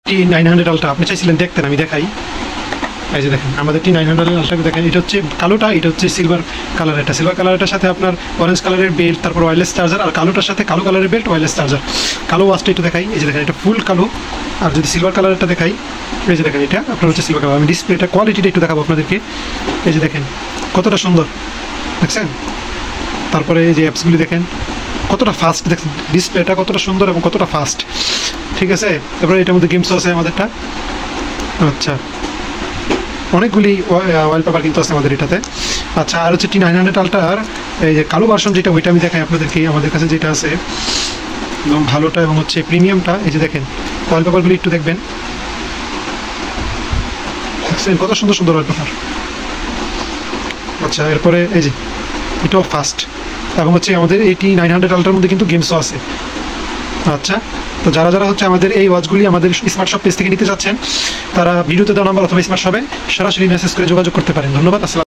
T900 ultra আপনি চাইছিলেন দেখতেন, আমি দেখাই। এই যে দেখেন আমাদের T900 আলট্রা দেখেন, এটা হচ্ছে কালোটা, এটা হচ্ছে সিলভার কালার। এটা সিলভার কালারটার সাথে আপনার অরেঞ্জ কালারের বেল্ট, তারপর ওয়্যারলেস চার্জার, আর কালোটার সাথে কালো কালারের বেল্ট, ওয়্যারলেস চার্জার। কালো ওয়াচটা একটু দেখাই, এই যে দেখেন এটা ফুল কালো। আর যদি সিলভার কালারটা দেখাই, এই যে দেখেন এটা আপনার হচ্ছে সিলভার কালার। আমি ডিসপ্লেটা কোয়ালিটিটা একটু দেখাবো আপনাদেরকে। এই যে দেখেন কতটা সুন্দর দেখছেন। তারপরে এই যে অ্যাপসগুলি দেখেন কতটা ফাস্ট, দেখছেন ডিসপ্লেটা কতটা সুন্দর এবং কতটা ফাস্ট, ঠিক আছে। তারপরে এটার মধ্যে গেমসও আছে আমাদেরটা। আচ্ছা, অনেকগুলি ওয়ালপেপার কিন্তু আছে আমাদের এটাতে। আচ্ছা, আর হচ্ছে T900 আলট্রার এই যে কালো ভার্সন যেটা, ওইটা আমি দেখাই আপনাদেরকে। আমাদের কাছে যেটা আছে এবং ভালোটা এবং হচ্ছে প্রিমিয়ামটা, এই যে দেখেন ওয়ালপেপারগুলি একটু দেখবেন, কত সুন্দর সুন্দর ওয়ালপেপার। আচ্ছা, এরপরে এই যে এটাও ফাস্ট এবং হচ্ছে আমাদের এই T900 আলট্রার মধ্যে কিন্তু গেমসও আছে। আচ্ছা, তো যারা যারা হচ্ছে আমাদের এই ওয়াচগুলি আমাদের স্মার্ট শপ পেজ থেকে নিতে চাচ্ছেন, তারা ভিডিওতে দেওয়া নাম্বার অথবা স্মার্ট শপে সরাসরি মেসেজ করে যোগাযোগ করতে পারেন। ধন্যবাদ। আসসালাম।